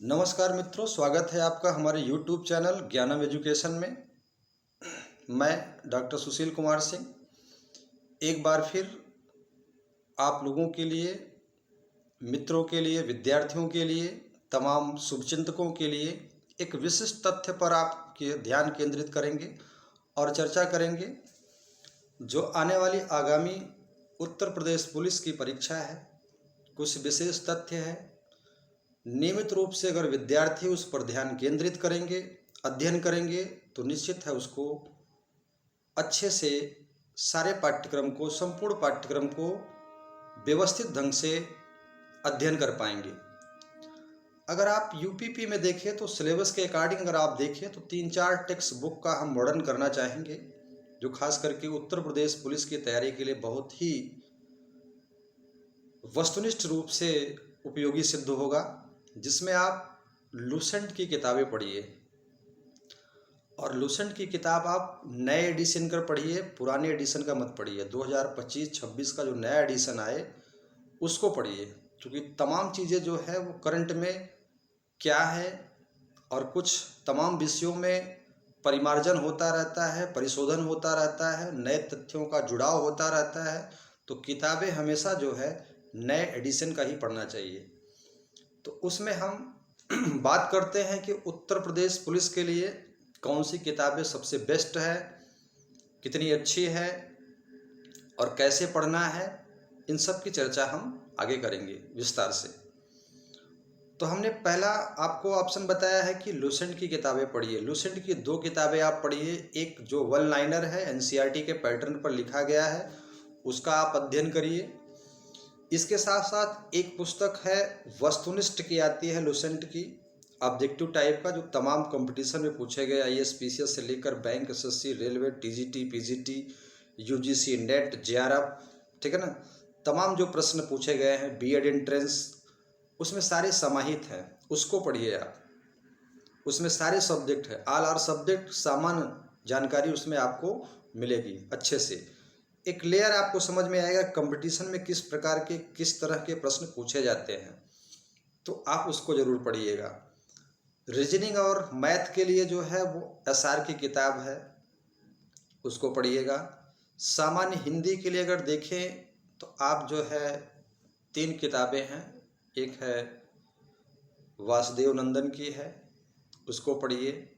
नमस्कार मित्रों, स्वागत है आपका हमारे YouTube चैनल ज्ञानम एजुकेशन में। मैं डॉक्टर सुशील कुमार सिंह एक बार फिर आप लोगों के लिए, मित्रों के लिए, विद्यार्थियों के लिए, तमाम शुभचिंतकों के लिए एक विशिष्ट तथ्य पर आपके ध्यान केंद्रित करेंगे और चर्चा करेंगे। जो आने वाली आगामी उत्तर प्रदेश पुलिस की परीक्षा है, कुछ विशेष तथ्य है। नियमित रूप से अगर विद्यार्थी उस पर ध्यान केंद्रित करेंगे, अध्ययन करेंगे, तो निश्चित है उसको अच्छे से सारे पाठ्यक्रम को, संपूर्ण पाठ्यक्रम को व्यवस्थित ढंग से अध्ययन कर पाएंगे। अगर आप यूपीपी में देखें तो सिलेबस के अकॉर्डिंग अगर आप देखें तो 3-4 टेक्स्ट बुक का हम वर्णन करना चाहेंगे, जो खास करके उत्तर प्रदेश पुलिस की तैयारी के लिए बहुत ही वस्तुनिष्ठ रूप से उपयोगी सिद्ध होगा। जिसमें आप लूसेंट की किताबें पढ़िए, और लूसेंट की किताब आप नए एडिशन कर पढ़िए, पुराने एडिशन का मत पढ़िए। 2025-26 का जो नया एडिशन आए उसको पढ़िए, क्योंकि तमाम चीज़ें जो है वो करंट में क्या है और कुछ तमाम विषयों में परिमार्जन होता रहता है, परिशोधन होता रहता है, नए तथ्यों का जुड़ाव होता रहता है। तो किताबें हमेशा जो है नए एडिशन का ही पढ़ना चाहिए। तो उसमें हम बात करते हैं कि उत्तर प्रदेश पुलिस के लिए कौन सी किताबें सबसे बेस्ट है, कितनी अच्छी है और कैसे पढ़ना है। इन सब की चर्चा हम आगे करेंगे विस्तार से। तो हमने पहला आपको ऑप्शन बताया है कि लूसेंट की किताबें पढ़िए। लूसेंट की 2 किताबें आप पढ़िए। एक जो वन लाइनर है, एनसीईआरटी के पैटर्न पर लिखा गया है, उसका आप अध्ययन करिए। इसके साथ साथ एक पुस्तक है वस्तुनिष्ठ की, आती है लूसेंट की, ऑब्जेक्टिव टाइप का, जो तमाम कंपटीशन में पूछे गए आईएएस पीसीएस से लेकर bank, SSC, railway, TGT, PGT, UGC, net, JRF, ठीक है ना, तमाम जो प्रश्न पूछे गए हैं, बीएड एंट्रेंस, उसमें सारे समाहित हैं। उसको पढ़िए आप। उसमें सारे सब्जेक्ट है, ऑल आर सब्जेक्ट, सामान्य जानकारी उसमें आपको मिलेगी अच्छे से। एक लेयर आपको समझ में आएगा कंपटीशन में किस प्रकार के, किस तरह के प्रश्न पूछे जाते हैं, तो आप उसको जरूर पढ़िएगा। रीजनिंग और मैथ के लिए जो है वो एसआर की किताब है, उसको पढ़िएगा। सामान्य हिंदी के लिए अगर देखें तो आप जो है 3 किताबें हैं। एक है वासुदेव नंदन की है, उसको पढ़िए,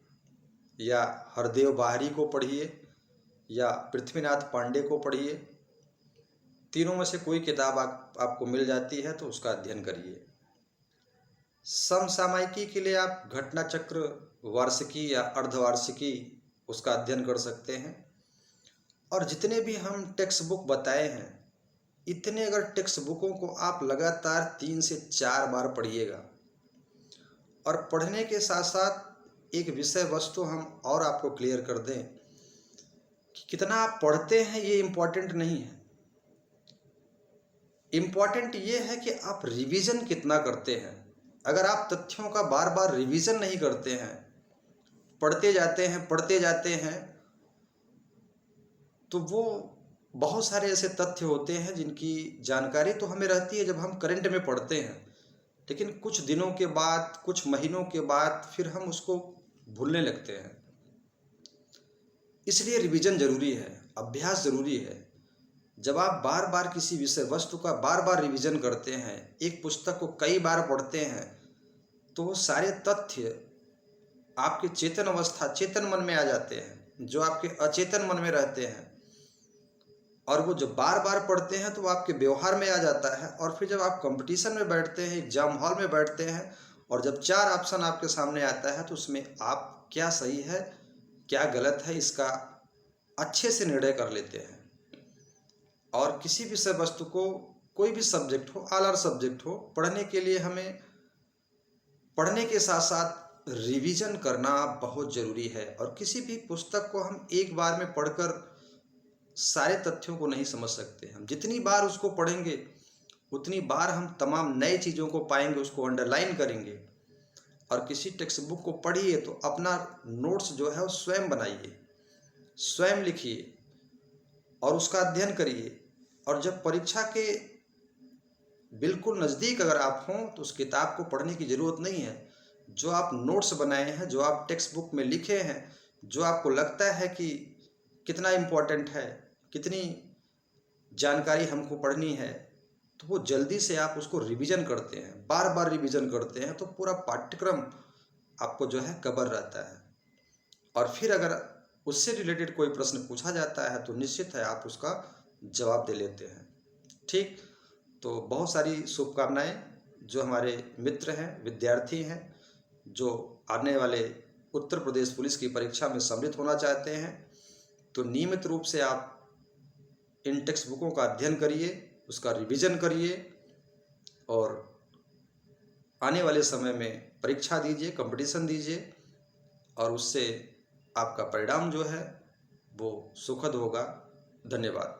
या हरदेव बाहरी को पढ़िए, या पृथ्वीनाथ पांडे को पढ़िए। तीनों में से कोई किताब आपको मिल जाती है तो उसका अध्ययन करिए। समसामयिकी के लिए आप घटना चक्र वार्षिकी या अर्धवार्षिकी, उसका अध्ययन कर सकते हैं। और जितने भी हम टेक्स्ट बुक बताए हैं, इतने अगर टेक्स्ट बुकों को आप लगातार 3 से 4 बार पढ़िएगा। और पढ़ने के साथ साथ एक विषय वस्तु हम और आपको क्लियर कर दें कि कितना आप पढ़ते हैं ये इम्पॉर्टेंट नहीं है। इम्पॉर्टेंट ये है कि आप रिवीजन कितना करते हैं। अगर आप तथ्यों का बार बार रिवीजन नहीं करते हैं, पढ़ते जाते हैं, तो वो बहुत सारे ऐसे तथ्य होते हैं जिनकी जानकारी तो हमें रहती है जब हम करंट में पढ़ते हैं, लेकिन कुछ दिनों के बाद, कुछ महीनों के बाद फिर हम उसको भूलने लगते हैं। इसलिए रिवीजन जरूरी है, अभ्यास जरूरी है। जब आप बार बार किसी विषय वस्तु का बार बार रिवीजन करते हैं, एक पुस्तक को कई बार पढ़ते हैं, तो वो सारे तथ्य आपके चेतन अवस्था, चेतन मन में आ जाते हैं, जो आपके अचेतन मन में रहते हैं। और वो जब बार बार पढ़ते हैं तो वो आपके व्यवहार में आ जाता है। और फिर जब आप कंपटीशन में बैठते हैं, एग्जाम हॉल में बैठते हैं, और जब 4 ऑप्शन आपके सामने आता है, तो उसमें आप क्या सही है, क्या गलत है, इसका अच्छे से निर्णय कर लेते हैं। और किसी विषय वस्तु को, कोई भी सब्जेक्ट हो, ऑल आर सब्जेक्ट हो, पढ़ने के लिए हमें पढ़ने के साथ साथ रिवीजन करना बहुत ज़रूरी है। और किसी भी पुस्तक को हम एक बार में पढ़कर सारे तथ्यों को नहीं समझ सकते। हम जितनी बार उसको पढ़ेंगे उतनी बार हम तमाम नए चीज़ों को पाएंगे, उसको अंडरलाइन करेंगे। और किसी टेक्स्ट बुक को पढ़िए तो अपना नोट्स जो है वो स्वयं बनाइए, स्वयं लिखिए और उसका अध्ययन करिए। और जब परीक्षा के बिल्कुल नज़दीक अगर आप हों तो उस किताब को पढ़ने की ज़रूरत नहीं है, जो आप नोट्स बनाए हैं, जो आप टेक्स्ट बुक में लिखे हैं, जो आपको लगता है कि कितना इम्पोर्टेंट है, कितनी जानकारी हमको पढ़नी है, तो वो जल्दी से आप उसको रिवीजन करते हैं, बार बार रिवीजन करते हैं, तो पूरा पाठ्यक्रम आपको जो है कवर रहता है। और फिर अगर उससे रिलेटेड कोई प्रश्न पूछा जाता है तो निश्चित है आप उसका जवाब दे लेते हैं। ठीक, तो बहुत सारी शुभकामनाएं जो हमारे मित्र हैं, विद्यार्थी हैं, जो आने वाले उत्तर प्रदेश पुलिस की परीक्षा में सम्मिलित होना चाहते हैं, तो नियमित रूप से आप इन टेक्स्ट बुकों का अध्ययन करिए, उसका रिवीजन करिए और आने वाले समय में परीक्षा दीजिए, कंपटीशन दीजिए और उससे आपका परिणाम जो है वो सुखद होगा। धन्यवाद।